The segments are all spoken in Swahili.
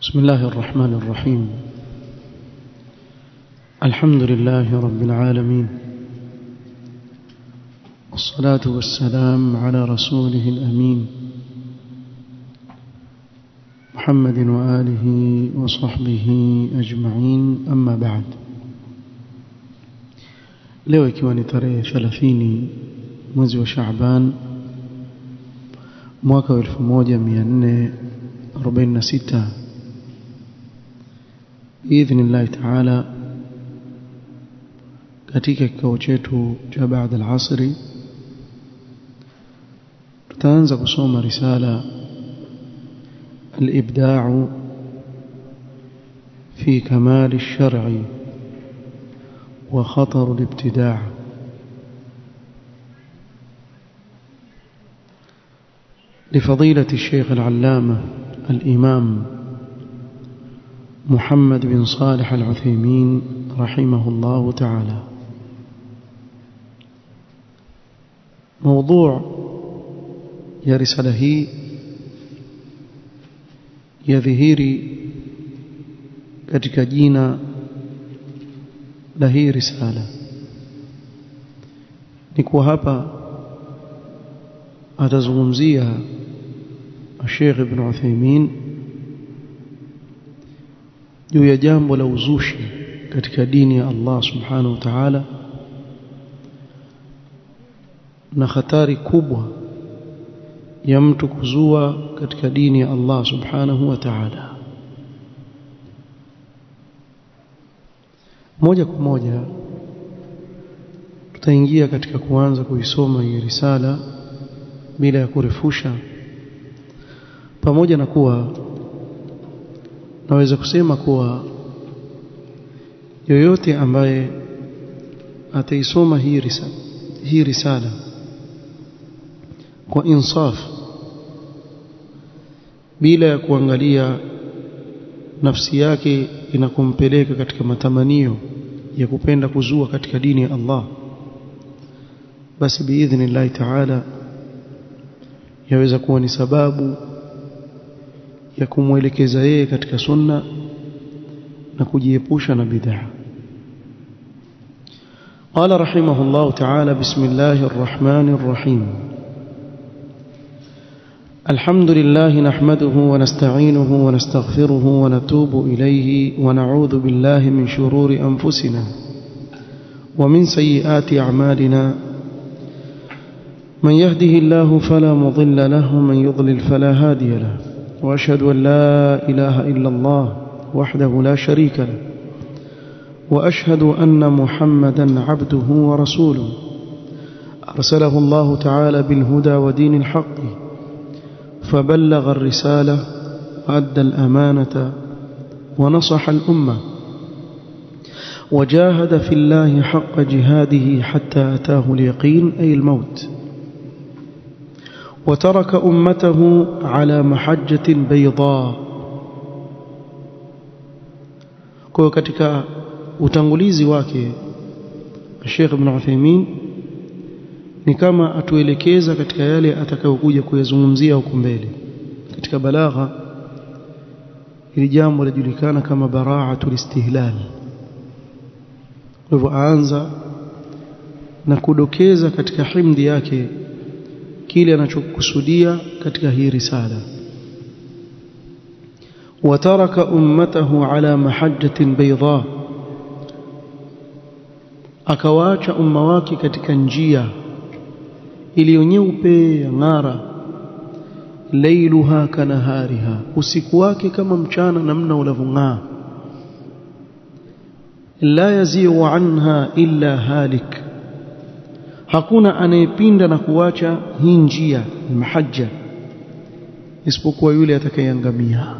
بسم الله الرحمن الرحيم. الحمد لله رب العالمين، والصلاة والسلام على رسوله الأمين محمد وآله وصحبه أجمعين، أما بعد. leo ikiwa ni tarehe 30 mwezi wa Shaaban mwaka 1446 biidhnillah ta'ala, katika kikao chetu cha baada al-asri tutaanza kusoma risala al-ibda' fi kamal ash-shar'i wa khatar al-ibtida' لفضيلة الشيخ العلامة الإمام محمد بن صالح العثيمين رحمه الله تعالى. موضوع يا رسالة هي يظهيري katika jina la hii risala ni kuwa hapa atazungumzia Sheikh Ibn Uthaymeen juu ya jambo la uzushi katika dini ya Allah subhanahu wa ta'ala na hatari kubwa ya mtu kuzua katika dini ya Allah subhanahu wa ta'ala. Moja kwa moja tutaingia katika kuanza kuisoma hii risala bila ya kurefusha, pamoja na kuwa naweza kusema kuwa yoyote ambaye ataisoma hii risala kwa insaf, bila ya kuangalia nafsi yake inakumpeleka katika matamanio ya kupenda kuzua katika dini ya Allah, basi biidhnillah ta'ala yaweza kuwa ni sababu ya kumwelekeza yeye katika sunna na kujiepusha na bid'ah. قال رحمه الله تعالى: بسم الله الرحمن الرحيم. الحمد لله نحمده ونستعينه ونستغفره ونتوب إليه ونعوذ بالله من شرور أنفسنا ومن سيئات أعمالنا، من يهده الله فلا مضل له ومن يضلل فلا هادي له، وأشهد أن لا إله إلا الله وحده لا شريك له، وأشهد أن محمدا عبده ورسوله أرسله الله تعالى بالهدى ودين الحق فبلغ الرسالة وأدى الأمانة ونصح الأمة وجاهد في الله حق جهاده حتى أتاه اليقين أي الموت، وترك أمته على محجة بيضاء. kwa katika utangulizi wake Sheikh Ibn Uthaymeen ni kama atuelekeza katika yale atakayokuja kuyazungumzia huko mbele. Katika balagha hili jambo linajulikana kama bara'atul istihlal. Kwa hivyo aanza na kudokeza katika himdi yake kile anachokusudia katika hii risala. Wataraka ummatahu ala mahajjatin bayda, akawaacha umma wake katika njia iliyo nyeupe ya ng'ara, lailuha kanahariha, usiku wake kama mchana namna ulavung'aa, la yaziu anha illa halik, hakuna anayepinda na kuacha hii njia mahajja isipokuwa yule atakayeangamia.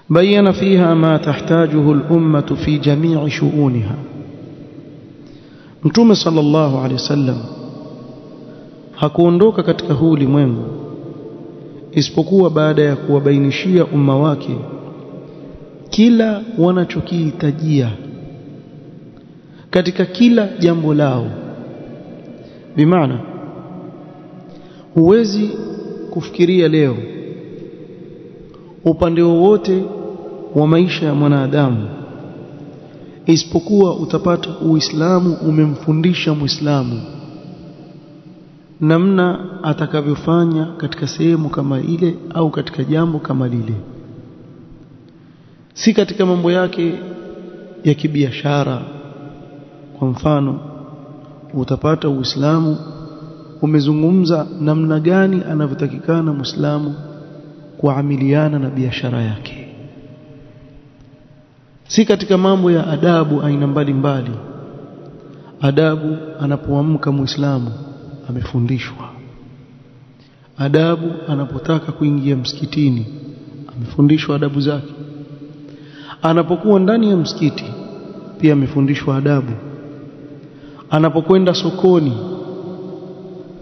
بين فيها ما تحتاجه الأمة في جميع شؤونها. Mtume sallallahu alaihi wasallam hakuondoka katika huu ulimwengu isipokuwa baada ya kuwabainishia umma wake kila wanachokihitajia katika kila jambo lao. Bimaana huwezi kufikiria leo upande wowote wa maisha ya mwanadamu, isipokuwa utapata Uislamu umemfundisha Muislamu namna atakavyofanya katika sehemu kama ile au katika jambo kama lile. Si katika mambo yake ya kibiashara. Kwa mfano, utapata Uislamu umezungumza namna gani anavyotakikana Muislamu kuamiliana na biashara yake. Si katika mambo ya adabu aina mbalimbali. Adabu anapoamka Muislamu amefundishwa. Adabu anapotaka kuingia msikitini amefundishwa adabu zake. Anapokuwa ndani ya msikiti pia amefundishwa adabu. Anapokwenda sokoni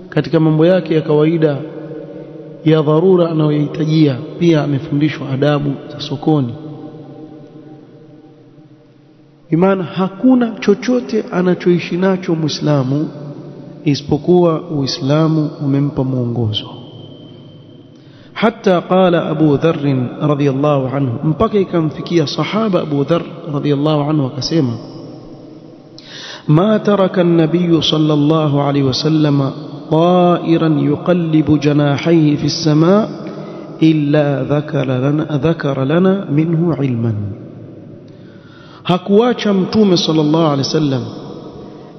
katika mambo yake ya kawaida ya dharura anayohitajia pia amefundishwa adabu za sokoni. Imani hakuna chochote anachoishi nacho Muislamu isipokuwa Uislamu umempa mwongozo. Hata qala Abu Dharr radhiyallahu anhu, mpaka ikamfikia sahaba Abu Dharr radhiyallahu anhu akasema, ma taraka an-nabiy sallallahu alayhi wasallam طائرا يقلب جناحيه في السماء إلا ذكر لنا منه علما. hakuacha mtume sallallahu alaihi wasallam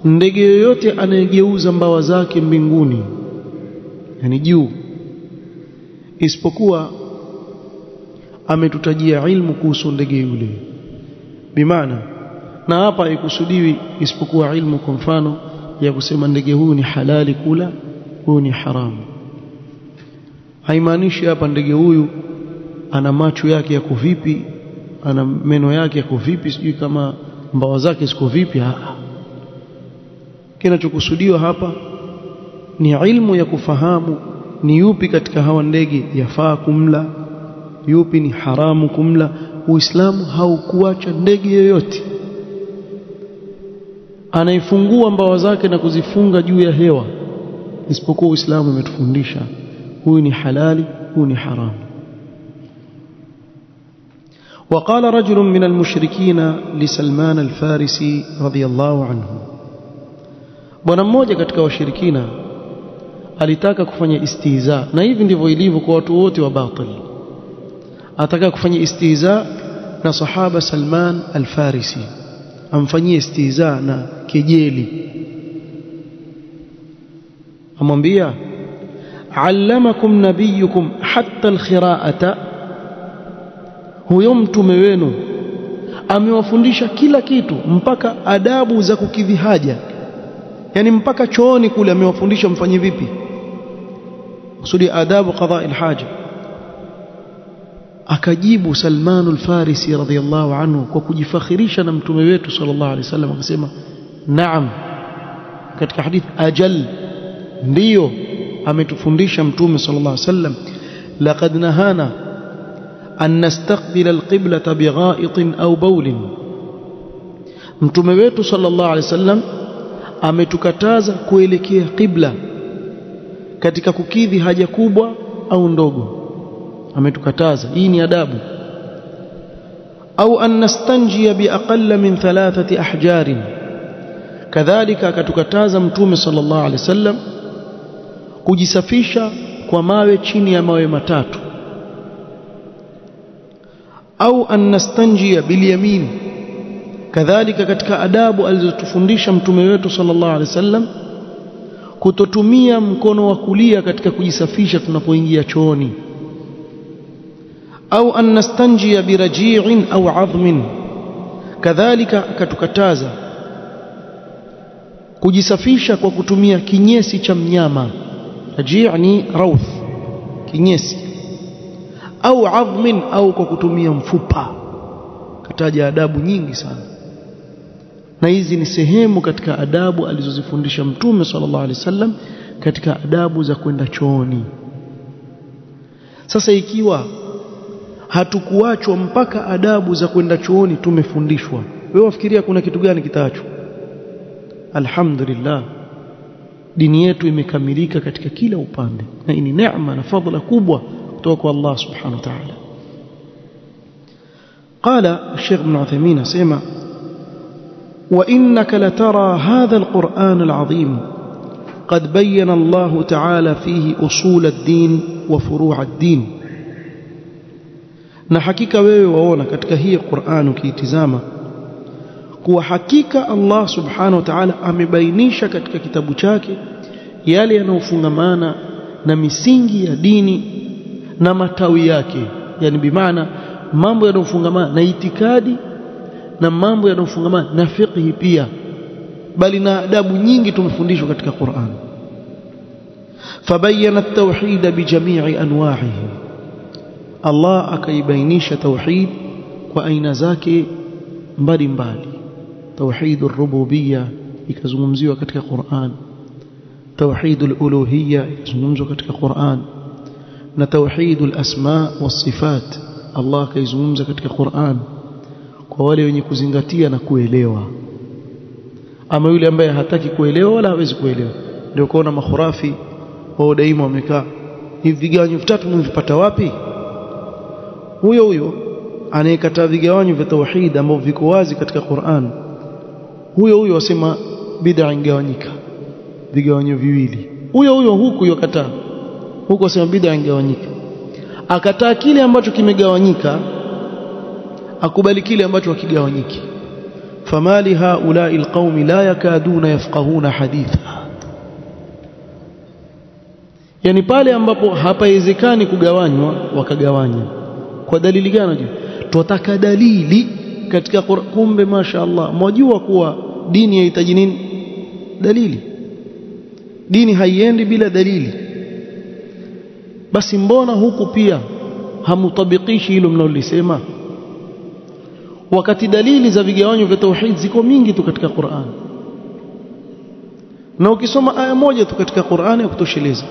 ndege yoyote anayegeuza mbawa zake mbinguni, yani juu, isipokuwa ametutajia ilmu kuhusu ndege yule. Bimaana, na hapa haikusudiwi isipokuwa ilmu kwa mfano ya kusema ndege huyu ni halali kula, huyu ni haramu. Haimaanishi hapa ndege huyu ana macho yake yako vipi, ana meno yake yako vipi, sijui kama mbawa zake ziko vipi. Kinachokusudiwa hapa ni ilmu ya kufahamu ni yupi katika hawa ndege yafaa kumla, yupi ni haramu kumla. Uislamu haukuacha ndege yoyote anaifungua mbawa zake na kuzifunga juu ya hewa, isipokuwa Uislamu umetufundisha huyu ni halali, huyu ni haramu. وقال رجل من المشركين لسلمان الفارسي رضي الله عنه, bwana mmoja katika washirikina alitaka kufanya istihza, na hivi ndivyo ilivyo kwa watu wote wa batil. Ataka kufanya istihza na sahaba Salman al-Farisi, amfanyie istihza na kejeli. Amwambia, allamakum nabiyukum hatta al-khira'ata, huyo mtume wenu amewafundisha kila kitu mpaka adabu za kukidhi haja, yani mpaka chooni kule amewafundisha mfanye vipi, kusudi adabu qada al-haja. Akajibu Salman al-Farisi radhiyallahu anhu kwa kujifakhirisha na mtume wetu sallallahu alaihi wasallam, akasema naam, katika hadith ajal, ndiyo ametufundisha mtume sallallahu alaihi wasallam, laqad nahana an nastaqbila al-qiblata bigha'itin aw bawlin. Mtume wetu sallallahu alaihi wasallam ametukataza kuelekea qibla katika kukidhi haja kubwa au ndogo, ametukataza. Hii ni adabu. Au an nastanjia biaqalla min 3 ahjarin, kadhalika akatukataza mtume sallallahu alaihi wasallam kujisafisha kwa mawe chini ya mawe 3. Au an nastanjia bilyamin, kadhalika katika adabu alizotufundisha mtume wetu sallallahu alaihi wasallam kutotumia mkono wa kulia katika kujisafisha tunapoingia chooni. Au an nastanjia biraji'in au 'adhmin, kadhalika akatukataza kujisafisha kwa kutumia kinyesi cha mnyama. Raji' ni rawth, kinyesi, au 'adhmin, au kwa kutumia mfupa. Kataja adabu nyingi sana, na hizi ni sehemu katika adabu alizozifundisha mtume sallallahu alaihi wasallam katika adabu za kwenda chooni. Sasa ikiwa hatukuachwa mpaka adabu za kwenda chooni tumefundishwa, wewe wafikiria kuna kitu gani kitaachwa? Alhamdulillah, dini yetu imekamilika katika kila upande, na hii ni neema na fadhila kubwa kutoka kwa Allah subhanahu wa ta'ala. قال الشيخ ابن عثيمين سيما: وإنك لترى هذا القرآن العظيم قد بين الله تعالى فيه أصول الدين وفروع الدين. na hakika wewe waona katika hii Qur'an ukiitizama kuwa hakika Allah subhanahu wa ta'ala amebainisha katika kitabu chake yale yanayofungamana na misingi ya dini na matawi yake, yani bimaana mambo yanayofungamana na itikadi na mambo yanayofungamana na fiqh pia, bali na adabu nyingi tumefundishwa katika Qur'an. fabayyana at-tauhid bijami'i anwa'ihi, Allah akaibainisha tauhid kwa aina zake mbalimbali. Tauhidur rububiyya ikazungumziwa katika Qur'an, tauhidul uluhiyya ikazungumzwa katika Qur'an, na tauhidul asma was sifat Allah akaizungumza katika Qur'an kwa wale wenye kuzingatia na kuelewa. Ama yule ambaye hataki kuelewa wala hawezi kuelewa, ndio kuona makhurafi wao daima wamekaa hivi vigawanyo vitatu mvipata wapi? Huyo anayekataa vigawanyo vya tauhid ambavyo viko wazi katika Qur'an, huyo wasema bid'a ingawanyika vigawanyo viwili. Huyo huku yokataa, huku wasema bid'a ingawanyika. Akataa kile ambacho kimegawanyika, akubali kile ambacho hakigawanyiki. famali haula'i alqaumi la yakaduna yafqahuna haditha, yani pale ambapo hapawezekani kugawanywa wakagawanya. Kwa dalili gani? Tutaka dalili katika Qur'an. Kumbe mashaallah mwajua kuwa dini inahitaji nini? Dalili. Dini haiendi bila dalili. Basi mbona huku pia hamutabikishi hilo mnaolisema, wakati dalili za vigawanyo vya tauhid ziko mingi tu katika Qur'an? Na ukisoma aya moja tu katika Qur'an ya kutosheleza,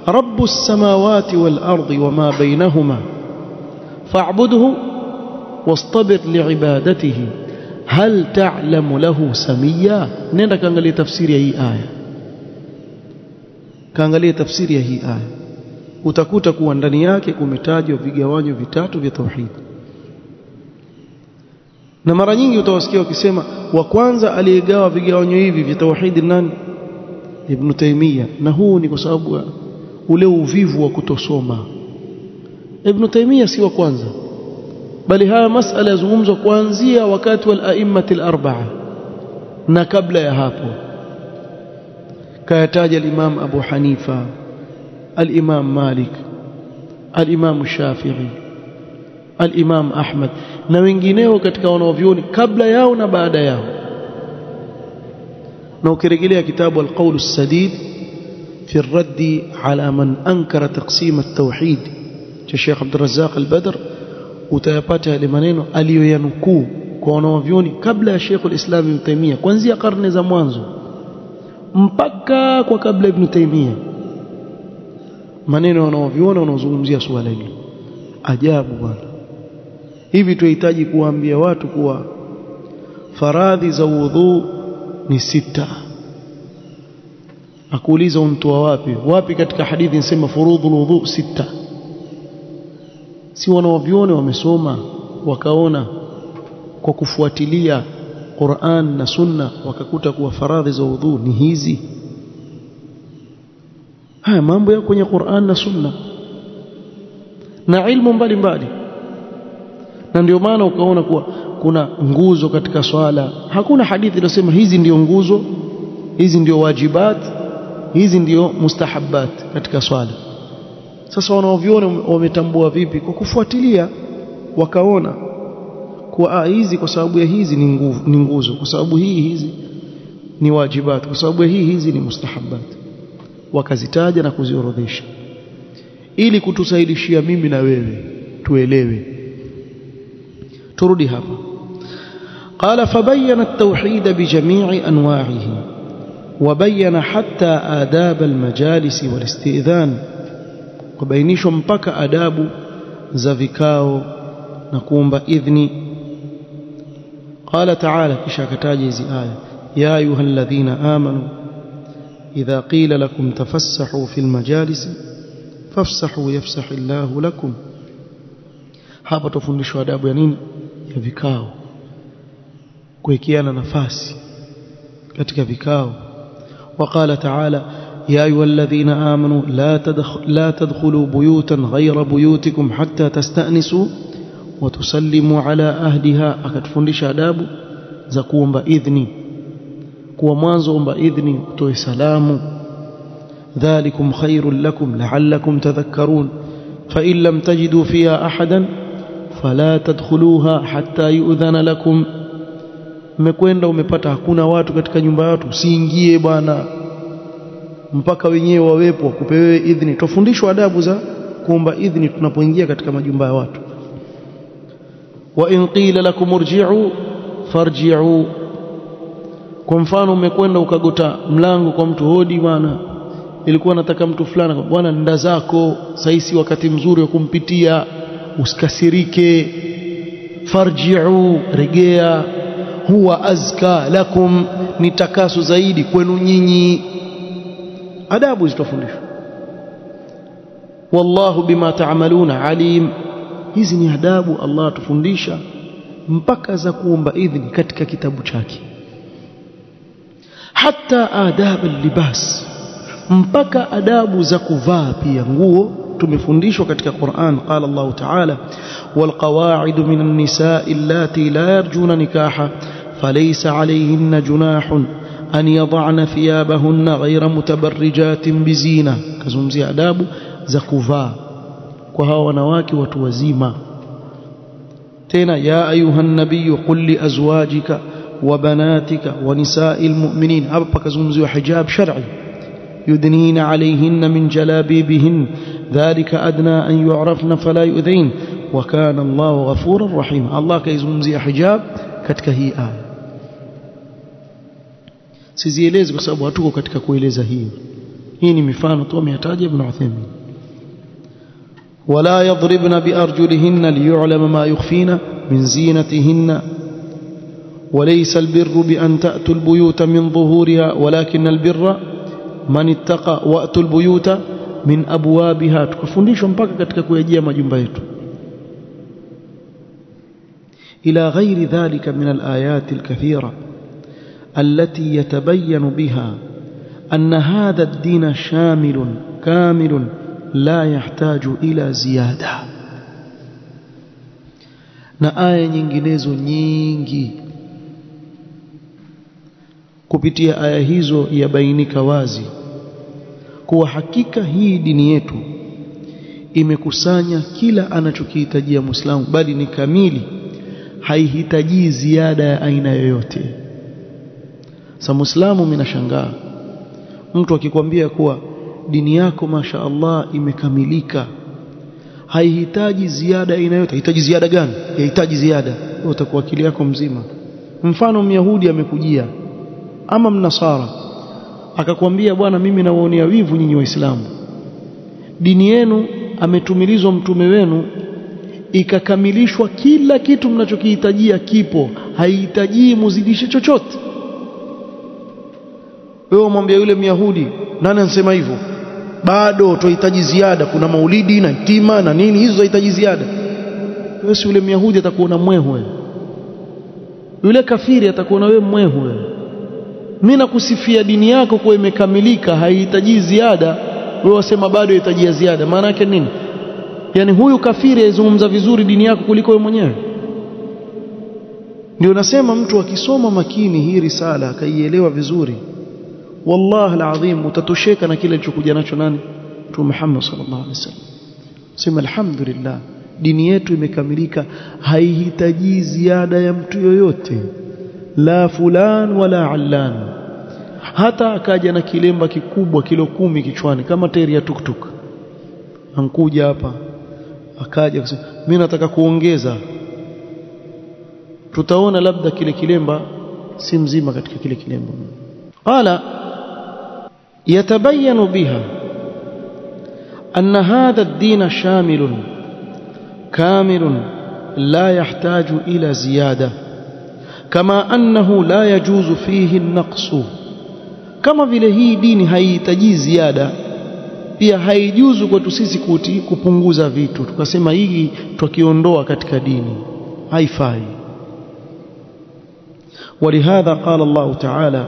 rabbus samawati wal ardi wama bainahuma fa'budhu wastabir li'ibadatihi hal ta'lamu lahu samiyya. Nenda kaangalia tafsiri ya hii aya, kaangalia tafsiri ya hii aya, utakuta kuwa ndani yake kumetajwa vigawanyo vitatu vya tauhid. Na mara nyingi utawasikia wakisema wa kwanza aliyegawa vigawanyo hivi vya tauhid nani? Ibn Taymiyyah. Na huu ni kwa sababu ule uvivu wa kutosoma. Ibn Taymiyyah si wa kwanza, bali haya masala yazungumzwa kuanzia wakati wal a'immatil arba'a na kabla ya hapo. Kayataja al-Imam Abu Hanifa, al-Imam Malik, al-Imam Shafi'i, al-Imam Ahmad na wengineo katika wanavyuoni kabla yao na baada yao. Na ukirejelea kitabu al-Qawl as-Sadid fi ar-radd ala man ankara taqsim at-tauhid cha Sheikh Abdul Razzaq al-Badr, utayapata yale maneno aliyoyanukuu kwa wanavyuoni kabla ya Sheikh al-Islam Ibn Taymiyyah, kuanzia karne za mwanzo mpaka kwa kabla Ibn Taymiyyah. Maneno wanavyuoni wanaozungumzia swala hili ajabu bwana. Hivi tunahitaji kuambia watu kuwa faradhi za wudhu ni 6. Akuuliza untoa wapi katika hadithi inasema furudhul wudhu 6? Si wanavyuoni wamesoma wakaona kwa kufuatilia Qur'an na Sunna wakakuta kuwa faradhi za wudhu ni hizi. Haya mambo ya kwenye Qur'an na Sunna na ilmu mbalimbali. Na ndio maana ukaona kuwa kuna nguzo katika swala. Hakuna hadithi inasema hizi ndio nguzo, hizi ndio wajibat, hizi ndio mustahabbat katika swala. Sasa wanaoviona wametambua vipi? Kwa kufuatilia wakaona kuwa hizi kwa sababu ya hizi ni nguzo, kwa sababu hizi ni wajibat, kwa sababu ya hizi ni mustahabbat, wakazitaja na kuziorodhesha ili kutusaidishia mimi na wewe tuelewe. turudi hapa. قال فبين التوحيد بجميع أنواعه وبين حتى آداب المجالس والاستئذان, kubainishwa mpaka adabu za vikao na kuomba idhni. قال تعالى, kisha akataja hizi aya, ya ayuhalladhina amanu idha qila lakum tafassahu fil majalis fafsahu yafsahu Allahu lakum. Hapa tufundishwa adabu ya nini? Ya vikao, kuikiana nafasi katika vikao. وقال تعالى يا أيها الذين آمنوا لا تدخلوا بيوتا غير بيوتكم حتى تستأنسوا وتسلموا على أهلها. akatufundisha adabu za kuomba idhni, kuwa mwanzo omba idhni, utoe salamu. ذلكم خير لكم لعلكم تذكرون فإن لم تجدوا فيها أحدا فلا تدخلوها حتى يؤذن لكم. Umekwenda umepata hakuna watu katika nyumba yako, usiingie bwana mpaka wenyewe wawepo kupewe idhini. Tufundishwa adabu za kuomba idhini tunapoingia katika majumba ya watu. Wa in qila lakum urji'u farji'u. Kwa mfano umekwenda ukagota mlango kwa mtu, hodi bwana, ilikuwa nataka mtu fulani, bwana nenda zako, sasa si wakati mzuri wa kumpitia, usikasirike. Farji'u, regea. Huwa azka lakum, nitakaso zaidi kwenu nyinyi. Adabu zitafundishwa. Wallahu bima ta'maluna alim. Hizi ni adabu Allah atufundisha mpaka za kuomba idhini katika kitabu chake. Hata adab al-libas, mpaka adabu za kuvaa pia nguo tumefundishwa katika Qur'an. Qala Allah Ta'ala wal qawa'idu minan nisa'i allati la yarjuna nikaha فليس عليهن جناح أن يضعن ثيابهن غير متبرجات بزينة. كزمزي adabu za kuvaa kwa hawa wanawake watu wazima. Tena ya ayuhan nabiyyu qul li azwajika wa banatika wa nisa'il mu'minin. Hapa kazumziwa hijab shar'i. yudnina alayhinna min jalabibihin dhalika adna an yu'rafna fala yu'dhain wa kana Allahu ghafurar rahim. Allah kaizungumzia hijab katika hii aya. Sizielezi kwa sababu hatuko katika kueleza hii. Hii ni mifano tu ameyataja Ibn Uthaymeen. wala yadribna biarjulihinna liyu'lama ma yukhfina min zinatihinna وليس البر بأن تأتوا البيوت من ظهورها ولكن البر من اتقى وأتوا البيوت من أبوابها. tukafundishwa mpaka katika kuyajia majumba yetu. إلى غير ذلك من الآيات الكثيرة التي يتبين بها أن هذا الدين شامل كامل لا يحتاج إلى زيادة. na aya nyinginezo nyingi kupitia aya hizo yabainika wazi kuwa hakika hii dini yetu imekusanya kila anachokihitajia Muislamu, bali ni kamili, haihitaji ziada ya aina yoyote. Sa Muislamu minashangaa mtu akikwambia kuwa dini yako masha Allah imekamilika, haihitaji ziada aina yoyote. Hitaji ziada gani? Yahitaji ziada, utakuwa akili yako mzima. Mfano Myahudi amekujia ama Mnasara akakwambia bwana mimi nawaonea wivu nyinyi Waislamu, dini yenu ametumilizwa mtume wenu ikakamilishwa, kila kitu mnachokihitajia kipo, haihitaji muzidishe chochote. Wewe mwambie yule Myahudi, nani anasema hivyo? Bado tuhitaji ziada, kuna maulidi na hitima na nini, hizo zinahitaji ziada. Wewe si yule Myahudi atakuona mwehu wewe, yule kafiri atakuona wewe mwehu wewe. Mimi nakusifia dini yako kwa imekamilika, haihitaji ziada, wewe wasema bado inahitaji ziada. Maana yake nini? Yani huyu kafiri aizungumza vizuri dini yako kuliko wewe mwenyewe. Ndio nasema mtu akisoma makini hii risala akaielewa vizuri, wallahi alazim utatosheka na kile alichokuja nacho nani? Mtume Muhammad sallallahu alaihi wasallam. Sema alhamdulillah, dini yetu imekamilika, haihitaji ziada ya mtu yoyote, la fulan wala allan. Hata akaja na kilemba kikubwa kilo 10 kichwani kama tairi ya tuktuk, ankuja hapa akaja kusema mimi nataka kuongeza, tutaona labda kile kilemba si mzima katika kile kilemba. Qala yatabayanu biha anna hadha ad-din shamilun kamilun la yahtaju ila ziyada, kama annahu la yajuzu fihi an-naqsu, kama vile hii dini haihitaji ziada, pia haijuzu kwetu sisi kupunguza vitu tukasema hii tukiondoa katika dini, haifai. ولهذا قال الله تعالى,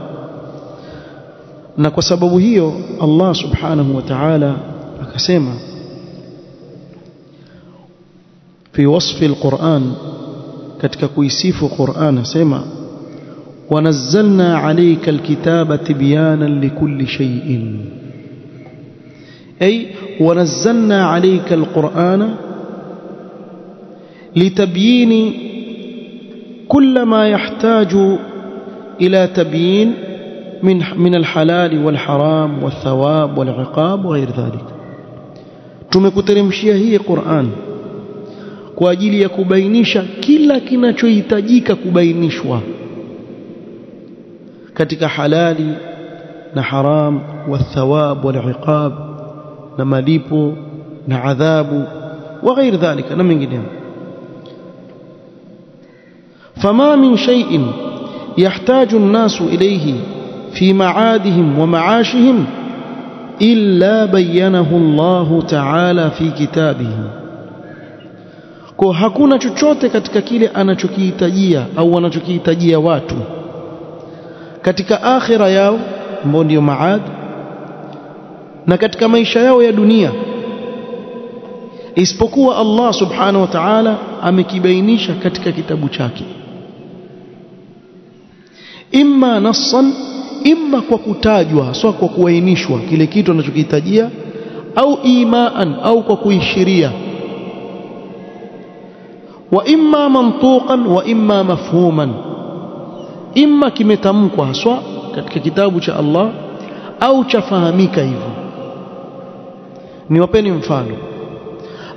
na kwa sababu hiyo Allah subhanahu wa ta'ala akasema fi wasfi al-Qur'an, katika kuisifu Qur'an asema wanazzalna alayka al-kitaba tibyanan likulli shay'in, ay wanazzalna alayka al-Qur'ana litabyini كل ما يحتاج إلى تبيين من الحلال والحرام والثواب والعقاب وغير ذلك. tumekuteremshia hii Qur'an kwa ajili ya kubainisha kila kinachohitajika kubainishwa katika halali na haram, والثواب والعقاب, na malipo na adhabu wa ghair dhalika na mengineyo. فما من شيء يحتاج الناس إليه في معادهم ومعاشهم إلا بينه الله تعالى في كتابه. kwa hakuna chochote katika kile anachokihitajia au wanachokihitajia watu katika akhira yao ambao ndio maad, na katika maisha yao ya dunia, isipokuwa Allah subhanahu wa ta'ala amekibainisha katika kitabu chake, imma nassan, imma kwa kutajwa, sio kwa kuainishwa kile kitu anachokihitajia, au imaan, au kwa kuishiria, wa imma mantuqan wa imma mafhuman, imma kimetamkwa haswa katika kitabu cha Allah au chafahamika hivyo. Niwapeni mfano.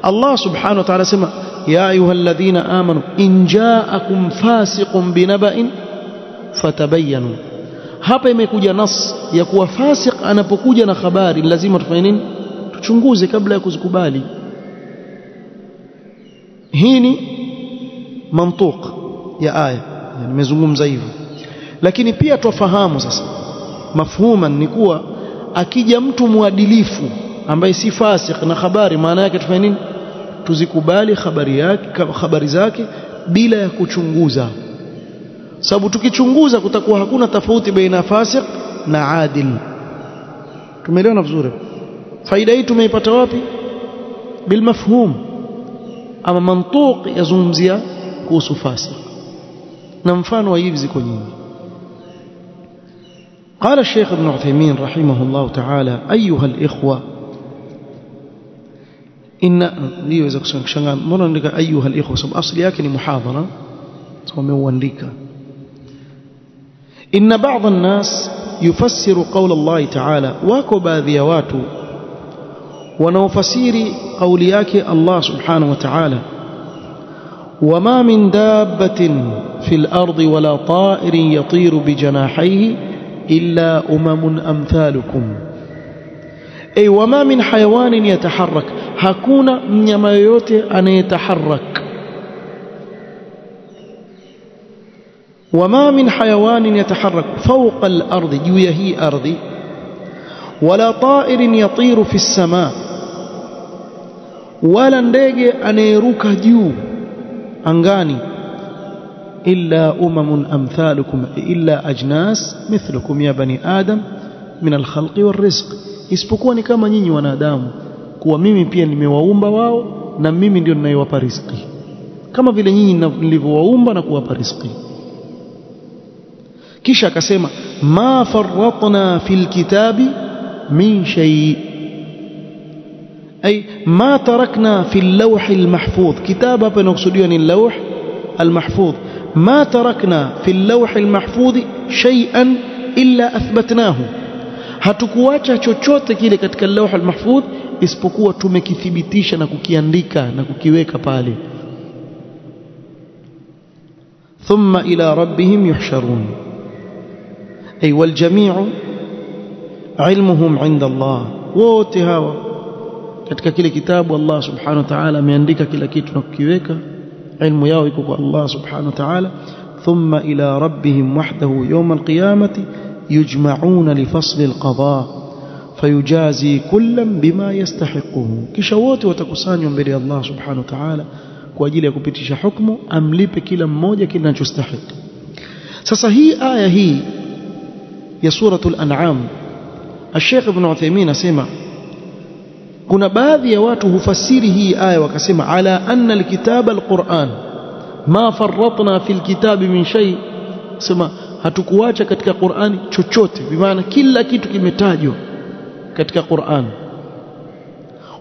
Allah subhanahu wa ta'ala sema ya ayyuhalladhina amanu in ja'akum fasiqun binaba'in fatabayyanu. Hapa imekuja nas ya kuwa fasiq anapokuja na habari lazima tufanye nini? Tuchunguze kabla ya kuzikubali. Hii ni mantuq ya aya, nimezungumza hivyo. Lakini pia tufahamu sasa mafhuman ni kuwa akija mtu muadilifu ambaye si fasik na habari, maana yake tufanye nini? Tuzikubali habari zake bila ya kuchunguza, sababu tukichunguza kutakuwa hakuna tofauti baina fasik na adil. Tumeelewana vizuri? Faida hii tumeipata wapi? Bil mafhum. Ama mantuq yazungumzia kuhusu fasik, na mfano wa hivi ziko nyingi. قال الشيخ ابن عثيمين رحمه الله تعالى أيها الإخوة إن ليوزا كشنغان mbona ndika أيها الإخوة sababu asili yake ni muhadhara tumeuandika. إن بعض الناس يفسر قول الله تعالى, wako baadhi ya watu wanaofasiri kauli yake Allah subhanahu wa ta'ala, وما من دابة في الأرض ولا طائر يطير بجناحيه إلا أمثالكم. أي وما من حيوان يتحرك, hakuna mnyama yoyote anayetaharrak. وما من حيوان يتحرك فوق الأرض, juu ya hii ardhi, ولا طائر يطير في السماء, wala ndege anayeruka juu angani, إلا أمثالكم إلا أجناس مثلكم يا بني آدم من الخلق والرزق, isipokuwa ni kama nyinyi wanadamu, kuwa mimi pia nimewaumba wao na mimi ndio ninayewapa riziki kama vile nyinyi nilivyowaumba na kuwapa riziki. Kisha akasema ma farratna fil kitabi min shay, ay ma tarakna fil lawh al mahfudh. Kitabu hapa inakusudiwa ni lawh al mahfudh. ما تركنا في اللوح المحفوظ شيئا إلا أثبتناه, hatukuacha chochote kile katika lawh al-mahfudh isipokuwa tumekithibitisha na kukiandika na kukiweka pale. thumma ila rabbihim yuhsharun, ay wal jami'u ilmuhum 'inda Allah. wote hawa katika kile kitabu Allah subhanahu wa ta'ala ameandika kila kitu na kukiweka, ilmu yao iko kwa Allah subhanahu wa ta'ala. thumma ila rabbihim wahdahu yawm al-qiyamati يجمعون لفصل القضاء فيجازي كلا بما يستحقه kisha wote watakusanywa mbele ya Allah subhanahu wa ta'ala kwa ajili ya kupitisha hukumu amlipe kila mmoja kinachostahili. Sasa hii aya hii ya suratul an'am Sheikh Ibn Uthaymeen asema kuna baadhi ya watu hufasiri hii aya wakasema ala anna alkitaba alquran ma farratna fil kitabi min shay, sema hatukuacha katika Qur'ani chochote, bimaana kila kitu kimetajwa katika Qur'an.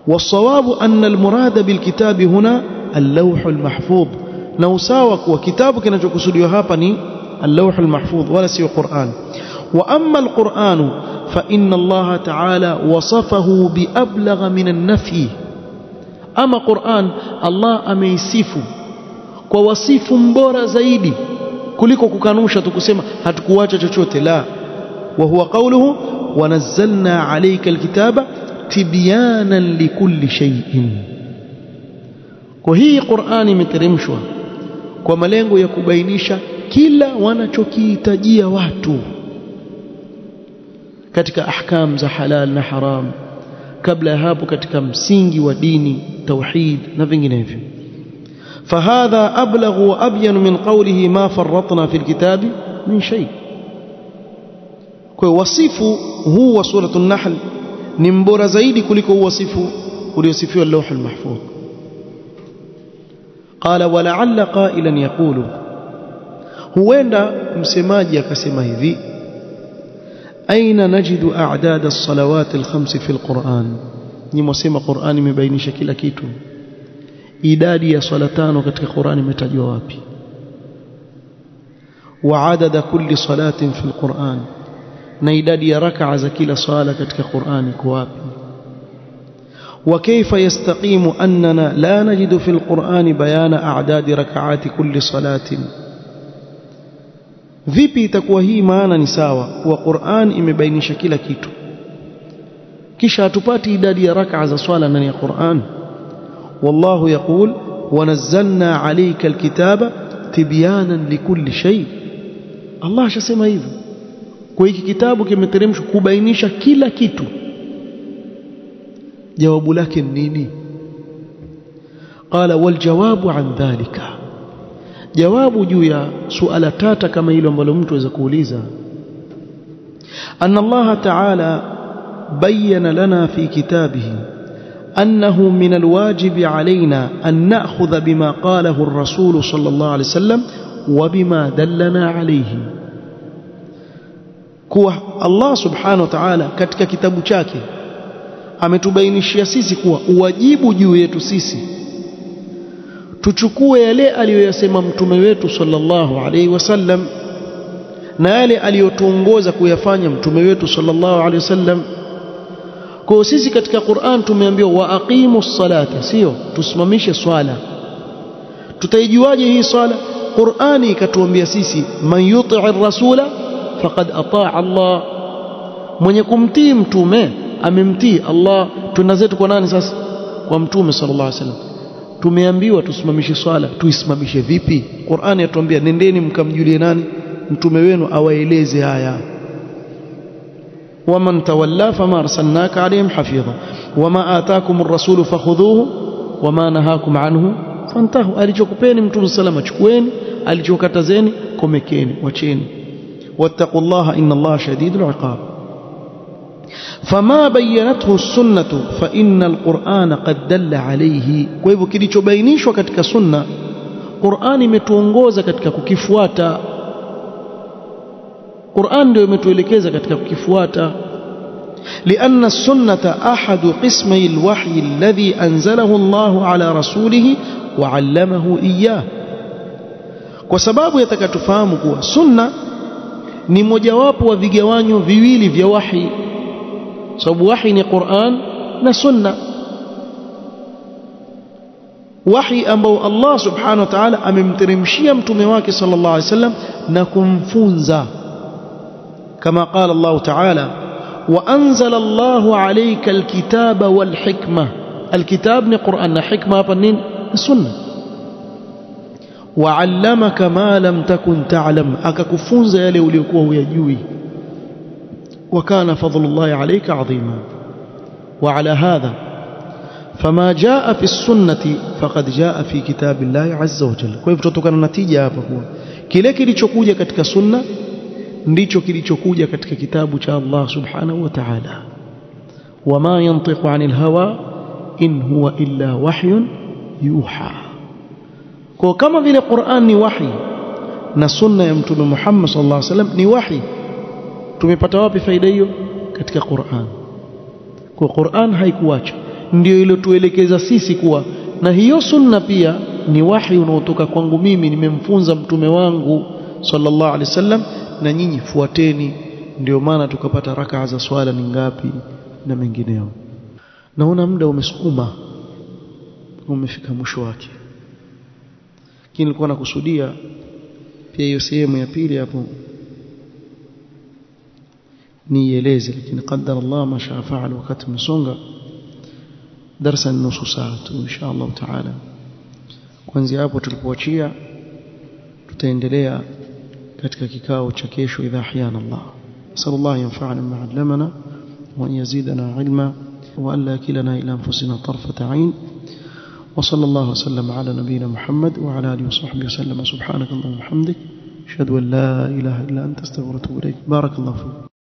Wasawabu anna almurada bilkitabi huna al-lawh al-mahfuz, na usawa kwa kitabu kinachokusudiwa hapa ni al-lawh al-mahfuz wala si Qur'an. Wa amma al-Qur'an fa inna Allah ta'ala wasafahu bi ablagha min an-nafy, ama Qur'an Allah ameisifu kwa wasifu mbora zaidi kuliko kukanusha tu kusema hatukuacha chochote. La, wa huwa qawluhu wa nazzalna alayka alkitaba tibyanan likulli shay'in. Kwa hii Qur'ani imeteremshwa kwa malengo ya kubainisha kila wanachokihitajia watu katika ahkam za halal na haram, kabla ya hapo katika msingi wa dini, tauhid na vinginevyo. فهذا أبلغ وأبين من قوله ما فرطنا في الكتاب من شيء. وصفه هو سورة النحل نمبر زيد كلك وصفه وليصفه اللوح المحفوظ. قال ولعل قائلا يقول huenda msemaji akasema hivi أين نجد أعداد الصلوات الخمس في القرآن؟ nimesema Qur'an imebainisha kila kitu, idadi ya swala tano katika Qur'an imetajwa wapi? Wa adada kulli salatin fil Qur'an, na idadi ya rak'a za kila swala katika Qur'an iko wapi? Wa kayfa yastaqimu annana la najidu fil Qur'an bayana a'dad rak'ati kulli salatin? Vipi itakuwa hii maana ni sawa kwa Qur'an imebainisha kila kitu kisha hatupati idadi ya rak'a za swala ndani ya Qur'an? والله يقول ونزلنا عليك الكتاب تبيانا لكل شيء. الله ashasema hivyo, kwa hiki kitabu kimeteremshwa kubainisha kila kitu. jawabu lake nini? قال والجواب عن ذلك, jawabu juu ya suala tata kama hilo ambalo mtu aweza kuuliza, أن الله تعالى بين لنا في كتابه أنه من الواجب علينا أن نأخذ بما قاله الرسول صلى الله عليه وسلم وبما دلنا عليه. kuwa Allah subhanahu wa ta'ala katika kitabu chake ametubainishia sisi kuwa uwajibu juu yetu sisi tuchukue yale aliyoyasema mtume wetu sallallahu alaihi wasallam na yale aliyotuongoza kuyafanya mtume wetu sallallahu alaihi wasallam. Kwa sisi katika Qur'an tumeambiwa wa aqimus salata, sio tusimamishe swala. Tutaijuaje hii swala? Qur'ani ikatuambia sisi man yuti'ir rasula faqad ata'a Allah, mwenye kumtii mtume amemtii Allah. Tuna zetu kwa nani sasa? Kwa mtume sallallahu alaihi wasallam. Tumeambiwa tusimamishe swala, tuisimamishe vipi? Qur'ani yatuambia nendeni mkamjulie nani? Mtume wenu awaeleze haya. ومن تولى فما أرسلناك عليهم حفيظا وما آتاكم الرسول فخذوه وما نهاكم عنه فانتهوا. alichokupeni mtume salama chukueni, alichokatazeni komekeni, wacheni. wattaqullaha innallaha shadidul iqab. فما بينته السنة فإن القرآن قد دل عليه. kwa hivyo kilichobainishwa katika sunna Qur'ani imetuongoza katika kukifuata. Qur'an ndio imetuelekeza katika kukifuata. لأن السنة أحد قسمي الوحي الذي أنزله الله على رسوله وعلمه إياه. kwa sababu yatakatufahamu kuwa sunna ni mojawapo wa vigawanyo viwili vya wahi, sababu wahi ni Qur'an na sunna. wahi ambao Allah subhanahu wa ta'ala amemteremshia mtume wake sallallahu alaihi wasallam na kumfunza, كما قال الله تعالى وأنزل الله عليك الكتاب والحكمة. الكتاب ni Qur'an na hikma hapa nini? Sunna. وعلمك ما لم تكن تعلم, akakufunza yale uliokuwa huyajui. وكان فضل الله عليك عظيما وعلى هذا فما جاء في السنة فقد جاء في كتاب الله عز وجل. kwa hivyo tutokana na natija hapa kwa kile kilichokuja katika sunna ndicho kilichokuja katika kitabu cha Allah subhanahu wa ta'ala. wama yantiqu 'anil hawa in huwa illa wahyun yuha. kwa kama vile Qur'an ni wahi na sunna ya mtume Muhammad sallallahu alaihi wasallam ni wahi, tumepata wapi faida hiyo? Katika Qur'an. kwa Qur'an haikuacha, ndio ile tuelekeza sisi kuwa na hiyo sunna pia ni wahi unaotoka kwangu mimi, nimemfunza mtume wangu sallallahu alaihi wasallam, na nyinyi fuateni. Ndio maana tukapata rakaa za swala ni ngapi na mengineo. Naona muda umesukuma, umefika mwisho wake, lakini nilikuwa nakusudia pia hiyo sehemu ya pili hapo nieleze, lakini qadar Allah ma shaa faal. wakati umesonga, darasa nusu saa tu insha Allah taala. kuanzia hapo tulipoachia tutaendelea katika kikao cha kesho idha ahyana Allah. sallallahu yanfa'ana ma 'allamana wa yazidana ilma wa alla kilana ila anfusina tarfata 'ain. wa sallallahu wasallam ala nabiyyina Muhammad wa ala alihi wa sahbihi wa sallam. subhanakallahumma wa bihamdik ashhadu an la ilaha illa anta astaghfiruka wa atubu ilaik. barakallahu fiik.